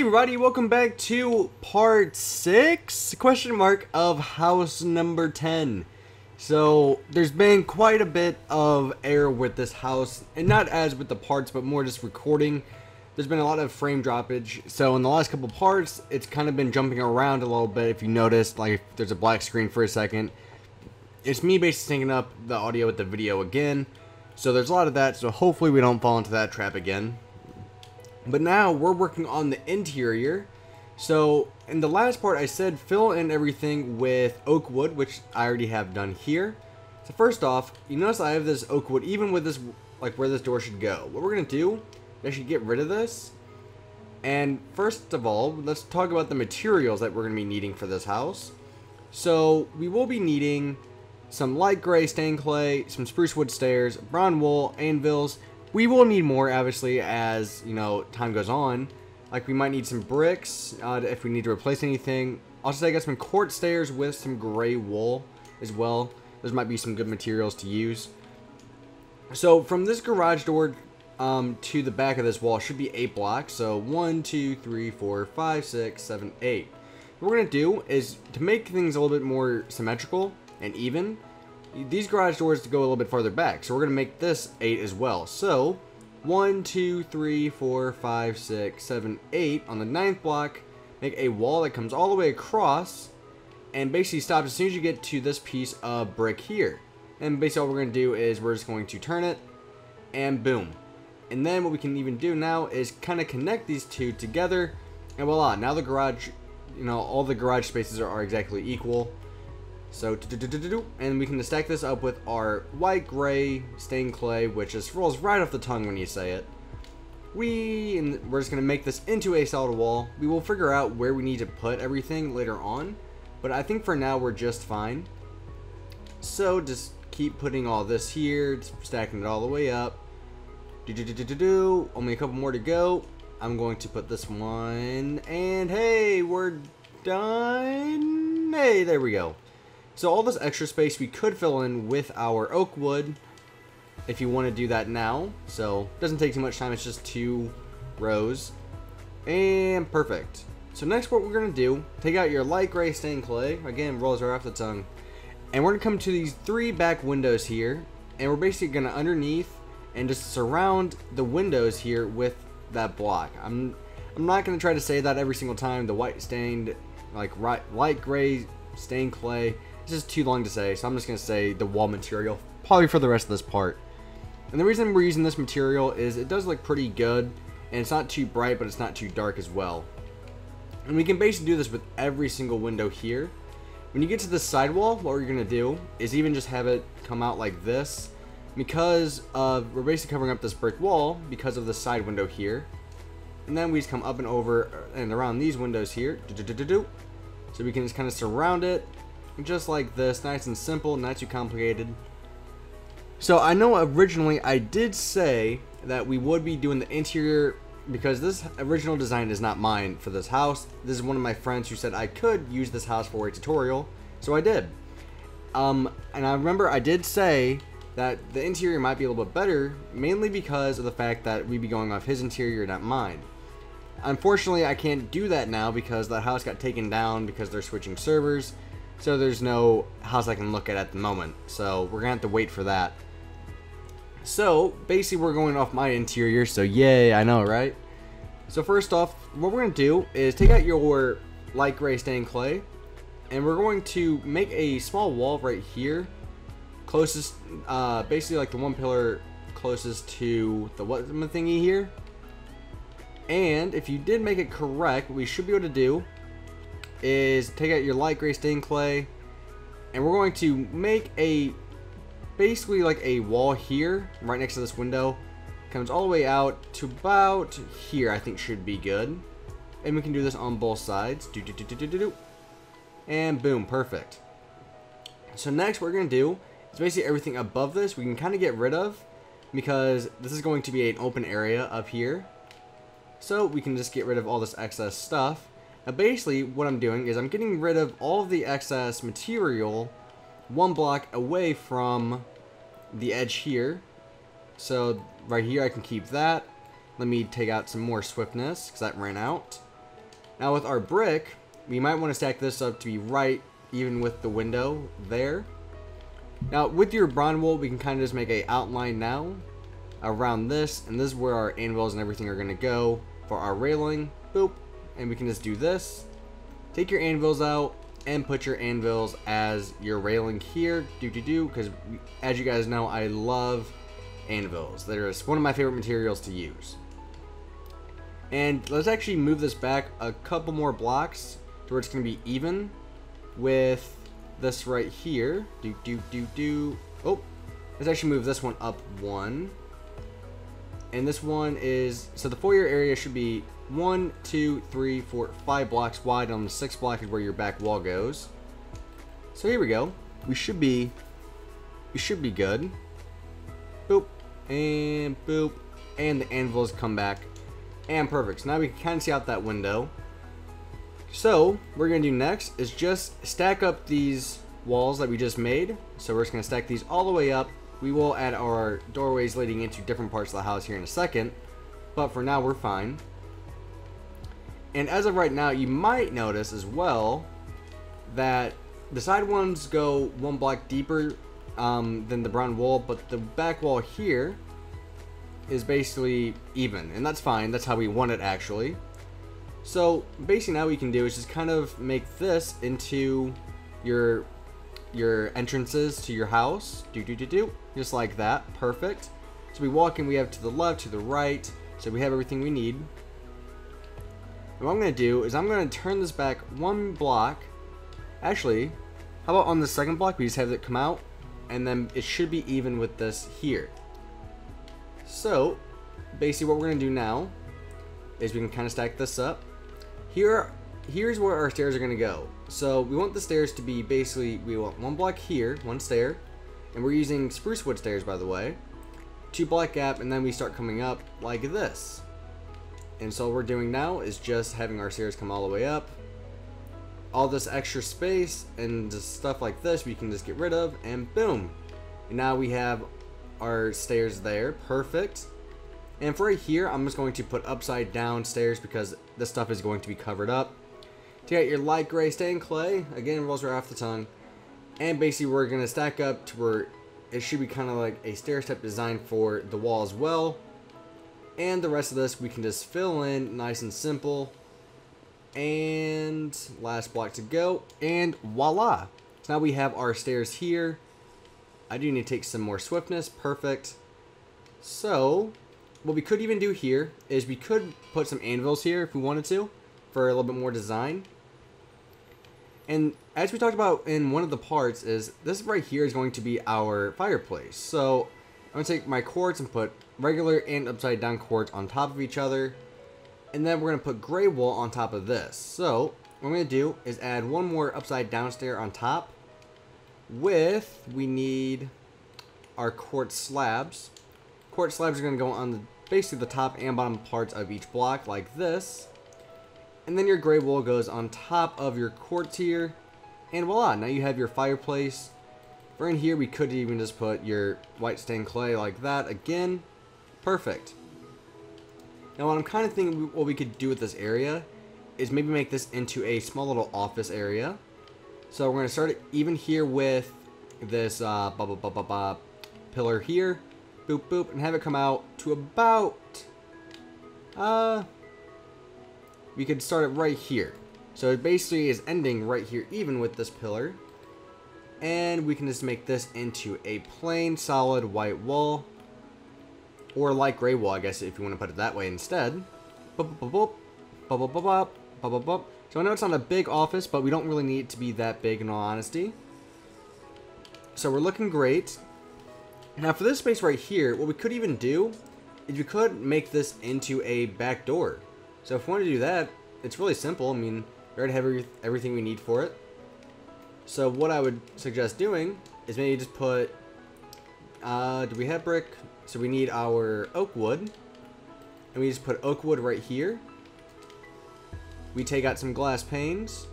everybody, welcome back to part 6 question mark of house number 10. So there's been quite a bit of error with this house, and not as with the parts but more just recording. There's been a lot of frame droppage, so in the last couple parts it's kind of been jumping around a little bit. If you noticed, like, there's a black screen for a second, it's me basically syncing up the audio with the video again. So there's a lot of that, so hopefully we don't fall into that trap again. But now we're working on the interior. So in the last part I said fill in everything with oak wood, which I already have done here. So first off, you notice I have this oak wood even with this, like, where this door should go. What we're going to do is actually get rid of this. And first of all, let's talk about the materials that we're going to be needing for this house. So we will be needing some light gray stained clay, some spruce wood stairs, brown wool, anvils. We will need more, obviously, as, you know, time goes on. Like, we might need some bricks if we need to replace anything. Also, I got some quartz stairs with some gray wool as well. Those might be some good materials to use. So, from this garage door to the back of this wall should be 8 blocks. So, 1, 2, 3, 4, 5, 6, 7, 8. What we're going to do is, to make things a little bit more symmetrical and even, these garage doors to go a little bit farther back, so we're going to make this 8 as well. So 1, 2, 3, 4, 5, 6, 7, 8 on the 9th block. Make a wall that comes all the way across and basically stops as soon as you get to this piece of brick here. And basically all we're going to do is we're just going to turn it and boom. And then what we can even do now is kind of connect these two together, and voila, now the garage, you know, all the garage spaces are exactly equal. So, and we can stack this up with our white gray stained clay, which just rolls right off the tongue when you say it. And we're just going to make this into a solid wall. We will figure out where we need to put everything later on, but I think for now we're just fine. So just keep putting all this here, stacking it all the way up. Only a couple more to go. I'm going to put this one, and hey, we're done. Hey, there we go. So all this extra space we could fill in with our oak wood if you want to do that now. So it doesn't take too much time, it's just 2 rows. And perfect. So next what we're going to do, take out your light gray stained clay, again rolls right off the tongue. And we're going to come to these 3 back windows here, and we're basically going to underneath and just surround the windows here with that block. I'm not going to try to say that every single time, the white stained, like light gray stained clay. It's just too long to say, so I'm just going to say the wall material, probably for the rest of this part. And the reason we're using this material is it does look pretty good, and it's not too bright, but it's not too dark as well. And we can basically do this with every single window here. When you get to the sidewall, what we're going to do is even just have it come out like this, because we're basically covering up this brick wall because of the side window here. And then we just come up and over and around these windows here. So we can just kind of surround it. Just like this, nice and simple, not too complicated. So I know originally I did say that we would be doing the interior, because this original design is not mine for this house. This is one of my friends who said I could use this house for a tutorial, so I did. And I remember I did say that the interior might be a little bit better, mainly because of the fact that we'd be going off his interior, not mine. Unfortunately, I can't do that now because that house got taken down because they're switching servers. So there's no house I can look at the moment. So we're going to have to wait for that. So basically we're going off my interior. So yay, I know, right? So first off, what we're going to do is take out your light gray stained clay. And we're going to make a small wall right here. Closest, basically like the one pillar closest to the what thingy here. And if you did make it correct, what we should be able to do is take out your light gray stained clay, and we're going to make a basically like a wall here right next to this window, comes all the way out to about here. I think should be good, and we can do this on both sides. And boom, perfect. So next what we're gonna do is basically everything above this we can kind of get rid of, because this is going to be an open area up here, so we can just get rid of all this excess stuff. Now basically what I'm doing is I'm getting rid of all of the excess material 1 block away from the edge here. So right here I can keep that. Let me take out some more swiftness because that ran out. Now with our brick, we might want to stack this up to be right even with the window there. Now with your bronze wool, we can kind of just make a outline now around this, and this is where our anvils and everything are going to go for our railing. Boop. And we can just do this. Take your anvils out and put your anvils as your railing here. Because as you guys know, I love anvils. They're just one of my favorite materials to use. And let's actually move this back a couple more blocks to where it's going to be even with this right here. Oh, let's actually move this one up one. And this one is, so the foyer area should be 1, 2, 3, 4, 5 blocks wide. On the 6th block is where your back wall goes. So here we go. We should be good. Boop and boop, and the anvils come back, and perfect. So now we can kind of see out that window. So what we're gonna do next is just stack up these walls that we just made. So we're just gonna stack these all the way up. We will add our doorways leading into different parts of the house here in a second, but for now we're fine. And as of right now, you might notice as well that the side ones go 1 block deeper than the brown wall, but the back wall here is basically even, and that's fine. That's how we want it actually. So basically now what we can do is just kind of make this into your entrances to your house. Just like that. Perfect. So we walk in, we have to the left, to the right, so we have everything we need. And what I'm going to do is I'm going to turn this back 1 block. Actually, how about on the 2nd block we just have it come out, and then it should be even with this here. So basically what we're going to do now is we can kind of stack this up. Here's where our stairs are going to go. So we want the stairs to be basically, we want 1 block here, 1 stair, and we're using spruce wood stairs, by the way. 2 block gap, and then we start coming up like this. And so what we're doing now is just having our stairs come all the way up. All this extra space and just stuff like this we can just get rid of, and boom. And now we have our stairs there. Perfect. And for right here, I'm just going to put upside down stairs because this stuff is going to be covered up. Take out your light gray stained clay. Again, rolls right off the tongue. And basically we're going to stack up to where it should be kind of like a stair step design for the wall as well. And the rest of this we can just fill in nice and simple. And last block to go, and voila. So now we have our stairs here. I do need to take some more swiftness. Perfect. So what we could even do here is we could put some anvils here if we wanted to for a little bit more design. And as we talked about in one of the parts, is this right here is going to be our fireplace. So I'm going to take my quartz and put regular and upside down quartz on top of each other. And then we're going to put gray wool on top of this. So what I'm going to do is add 1 more upside down stair on top with, we need our quartz slabs. Quartz slabs are going to go on the basically the top and bottom parts of each block like this. And then your gray wool goes on top of your quartz here. And voila, now you have your fireplace. For in here we could even just put your white stained clay like that again. Perfect. Now what I'm kind of thinking what we could do with this area is maybe make this into a small little office area. So we're going to start it even here with this pillar here. Boop boop, and have it come out to about we could start it right here. So it basically is ending right here even with this pillar. And we can just make this into a plain solid white wall. Or light gray wall, I guess, if you want to put it that way instead. So I know it's not a big office, but we don't really need it to be that big in all honesty. So we're looking great. Now for this space right here, what we could even do is we could make this into a back door. So if we want to do that, it's really simple. I mean, we already have everything we need for it. So what I would suggest doing is maybe just put, do we have brick? So we need our oak wood, and we just put oak wood right here. We take out some glass panes,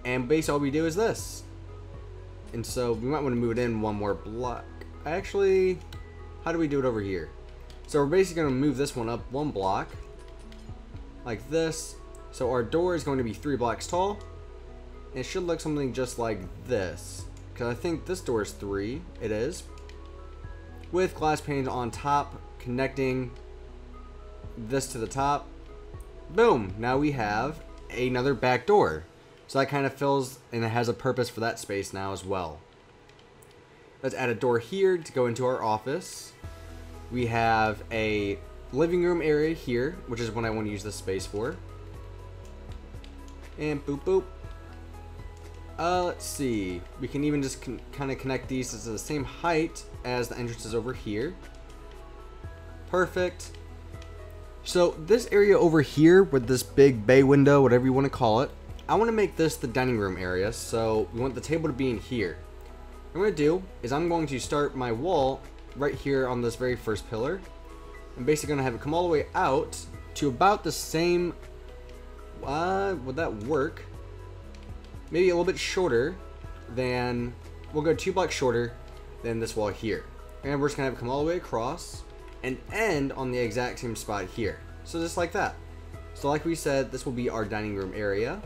and basically all we do is this. And so we might want to move it in 1 more block. Actually, how do we do it over here? So we're basically going to move this one up 1 block, like this, So our door is going to be 3 blocks tall. It should look something just like this, because I think this door is 3. It is. With glass panes on top, connecting this to the top. Boom! Now we have another back door. So that kind of fills, and it has a purpose for that space now as well. Let's add a door here to go into our office. We have a living room area here, which is what I want to use this space for. And boop boop. Let's see. We can even just kind of connect these to the same height as the entrances over here. Perfect. So this area over here with this big bay window, whatever you want to call it, I want to make this the dining room area. So we want the table to be in here. What I'm going to do is I'm going to start my wall right here on this very first pillar. I'm basically going to have it come all the way out to about the same, would that work? Maybe a little bit shorter than, we'll go 2 blocks shorter than this wall here. And we're just going to have it come all the way across and end on the exact same spot here. So just like that. So like we said, this will be our dining room area.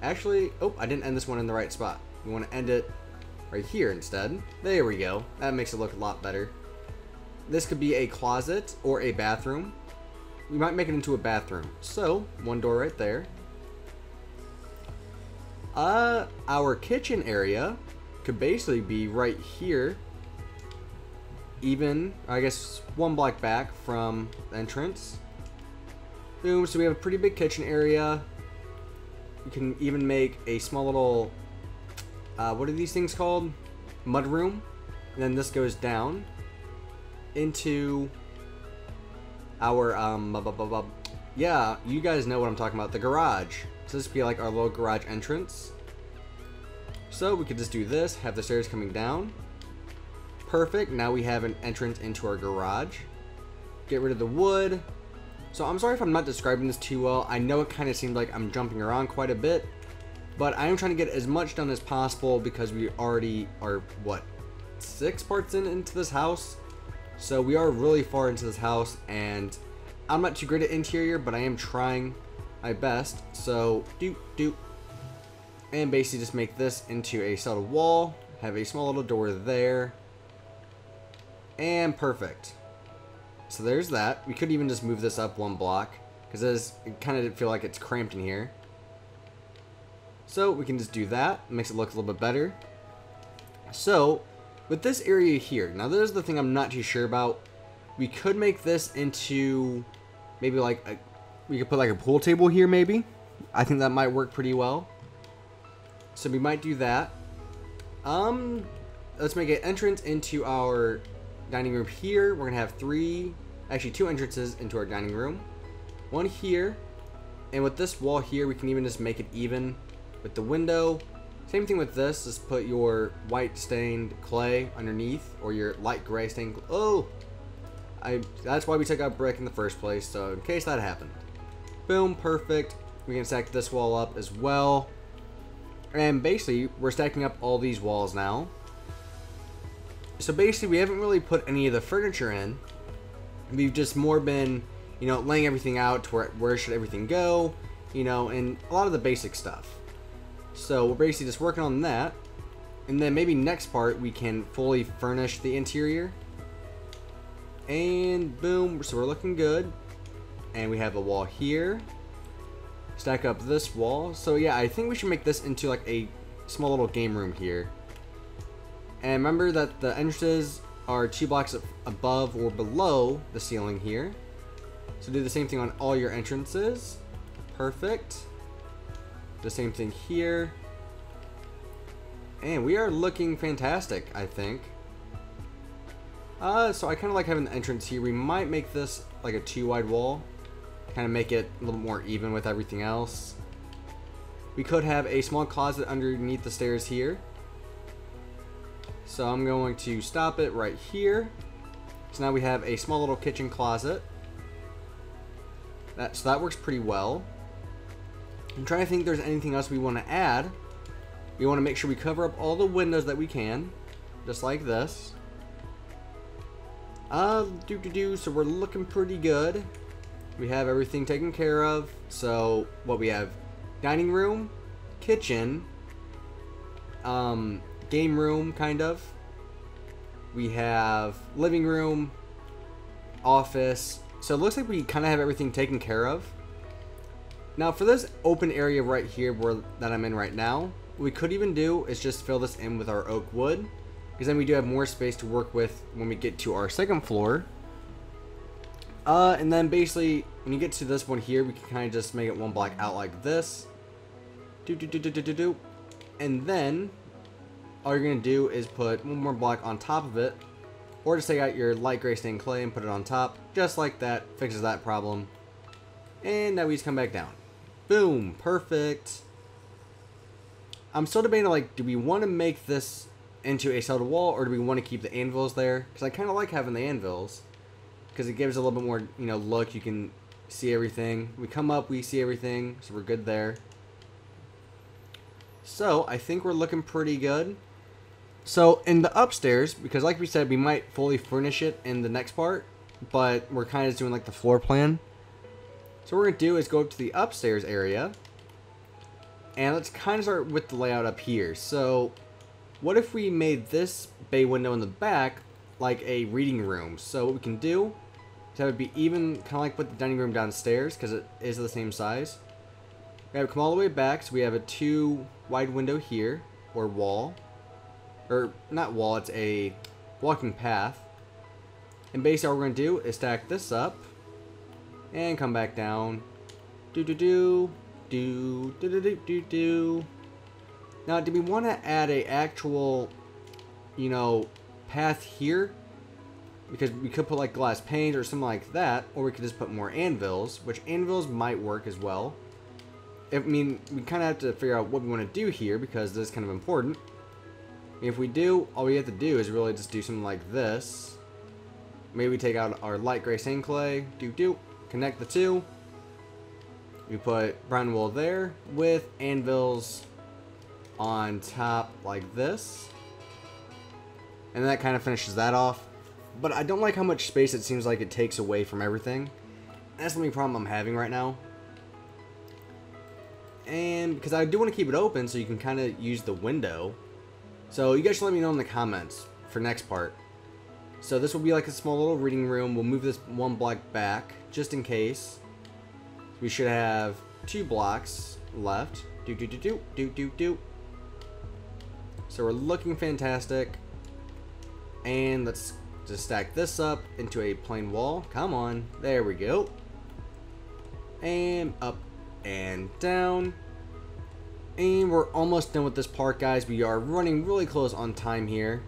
Actually, oh, I didn't end this one in the right spot. We want to end it right here instead. There we go. That makes it look a lot better. This could be a closet or a bathroom. We might make it into a bathroom. So, one door right there. Our kitchen area could basically be right here. Even, I guess, 1 block back from the entrance. Boom, so we have a pretty big kitchen area. We can even make a small little, what are these things called? Mud room. And then this goes down into our, yeah, you guys know what I'm talking about, the garage. So this would be like our little garage entrance. So we could just do this, have the stairs coming down. Perfect, now we have an entrance into our garage. Get rid of the wood. So I'm sorry if I'm not describing this too well. I know it kind of seems like I'm jumping around quite a bit, but I am trying to get as much done as possible because we already are, what, 6 parts into this house? So we are really far into this house, and I'm not too great at interior, but I am trying my best. So, doop. And basically just make this into a solid wall. Have a small little door there. And perfect. So there's that. We could even just move this up 1 block, because it kind of feel like it's cramped in here. So we can just do that. It makes it look a little bit better. So with this area here, now there's the thing I'm not too sure about. We could make this into maybe like we could put like a pool table here maybe. I think that might work pretty well. So we might do that. Let's make an entrance into our dining room here. We're gonna have 2 entrances into our dining room. 1 here, and with this wall here, we can even just make it even with the window. Same thing with this. Just put your white stained clay underneath, or your light gray stained. That's why we took out brick in the first place. So in case that happened, boom, perfect. We can stack this wall up as well, and basically we're stacking up all these walls now. So basically we haven't really put any of the furniture in. We've just more been, you know, laying everything out to where should everything go, you know, and a lot of the basic stuff. So we're basically just working on that. And then maybe next part we can fully furnish the interior. And boom, so we're looking good. And we have a wall here. Stack up this wall. So yeah, I think we should make this into like a small little game room here. And remember that the entrances are 2 blocks above or below the ceiling here. So do the same thing on all your entrances. Perfect. The same thing here. And we are looking fantastic, I think. So I kind of like having the entrance here. We might make this like a 2 wide wall. Kind of make it a little more even with everything else. We could have a small closet underneath the stairs here. So I'm going to stop it right here. So now we have a small little kitchen closet. So that works pretty well. I'm trying to think if there's anything else we want to add. We want to make sure we cover up all the windows that we can. Just like this. So we're looking pretty good. we have everything taken care of. So what we have: dining room, kitchen, game room, kind of. We have living room, office. So it looks like we kind of have everything taken care of. Now for this open area right here that I'm in right now, what we could even do is just fill this in with our oak wood, because then we do have more space to work with when we get to our second floor. And then basically when you get to this one here, we can kind of just make it one block out like this. And then all you're going to do is put one more block on top of it, or just take out your light gray stained clay and put it on top, just like that. Fixes that problem. And now we just come back down. Boom, perfect. I'm still debating, like, do we want to make this into a solid wall, or do we want to keep the anvils there? Because I kind of like having the anvils, because it gives a little bit more, you know, look. You can see everything. We come up, we see everything, so we're good there. So I think we're looking pretty good. So in the upstairs, because like we said, we might fully furnish it in the next part, but we're kind of just doing like the floor plan. So what we're going to do is go up to the upstairs area, and let's kind of start with the layout up here. So what if we made this bay window in the back like a reading room? So what we can do is have it be even, kind of like put the dining room downstairs, because it is the same size. We have it come all the way back, so we have a 2 wide window here, or wall. Or not wall, it's a walking path. And basically all we're going to do is stack this up and come back down. Now, do we want to add a actual, you know, path here? Because we could put like glass panes or something like that, or we could just put more anvils, which anvils might work as well. I mean, we kind of have to figure out what we want to do here, because this is kind of important. If we do, all we have to do is really just do something like this. Maybe we take out our light gray stained clay, connect the two. We put brown wool there with anvils on top like this. And that kind of finishes that off. But I don't like how much space it seems like it takes away from everything. That's the only problem I'm having right now. And because I do want to keep it open so you can kind of use the window. So you guys should let me know in the comments for next part. So this will be like a small little reading room. We'll move this one block back just in case. We should have 2 blocks left. So we're looking fantastic. And let's just stack this up into a plain wall. Come on. There we go. And up and down. And we're almost done with this part, guys. We are running really close on time here.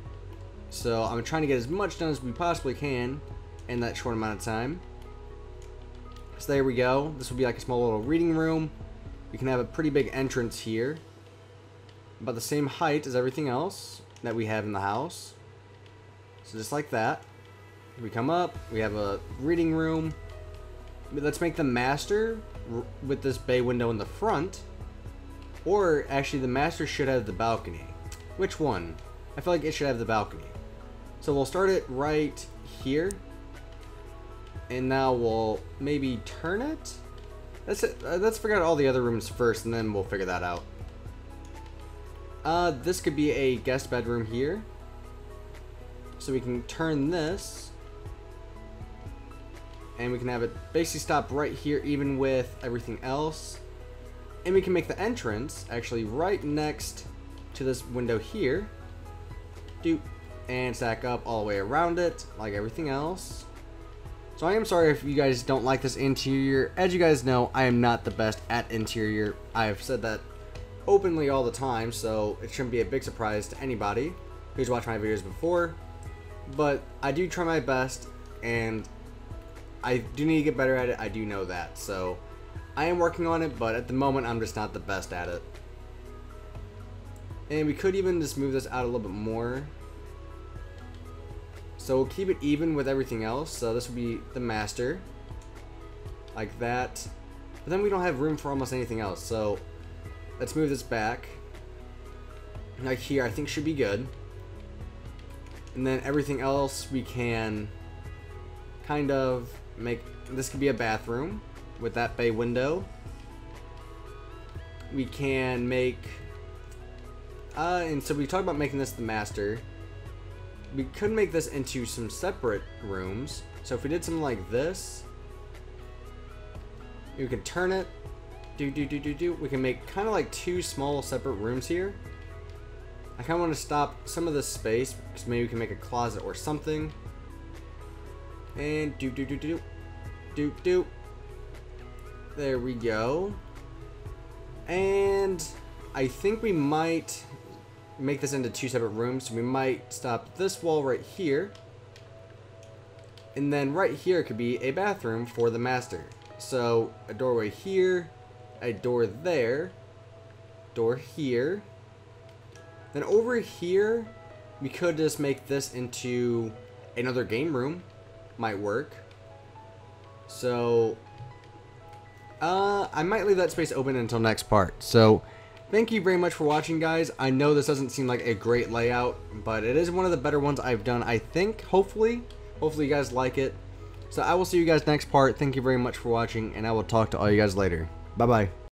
So I'm trying to get as much done as we possibly can in that short amount of time. So there we go. This will be like a small little reading room. We can have a pretty big entrance here. About the same height as everything else that we have in the house. So just like that. We come up. We have a reading room. Let's make the master with this bay window in the front. Or actually the master should have the balcony. Which one? I feel like it should have the balcony. So we'll start it right here. And now we'll maybe turn it. Let's figure out all the other rooms first, and then we'll figure that out. This could be a guest bedroom here. So we can turn this. And we can have it basically stop right here, even with everything else. And we can make the entrance actually right next to this window here. And stack up all the way around it, like everything else. So I am sorry if you guys don't like this interior. As you guys know, I am not the best at interior. I've said that openly all the time, so it shouldn't be a big surprise to anybody who's watched my videos before. But I do try my best, and I do need to get better at it. I do know that. So I am working on it, but at the moment I'm just not the best at it. And we could even just move this out a little bit more. So we'll keep it even with everything else. So this will be the master. Like that. But then we don't have room for almost anything else. So let's move this back. Like here, I think should be good. And then everything else we can kind of this could be a bathroom with that bay window. We can make, and so we talked about making this the master. We could make this into some separate rooms. So if we did something like this, we can turn it, we can make kind of like 2 small separate rooms here. I kind of want to stop some of this space, because maybe we can make a closet or something. And there we go. And I think we might make this into 2 separate rooms. So we might stop this wall right here. And then right here could be a bathroom for the master. So a doorway here, a door there, door here. Then over here, we could just make this into another game room. Might work. So I might leave that space open until next part. So thank you very much for watching, guys. I know this doesn't seem like a great layout, but it is one of the better ones I've done, I think. Hopefully you guys like it. So I will see you guys next part. Thank you very much for watching, and I will talk to all you guys later. Bye bye.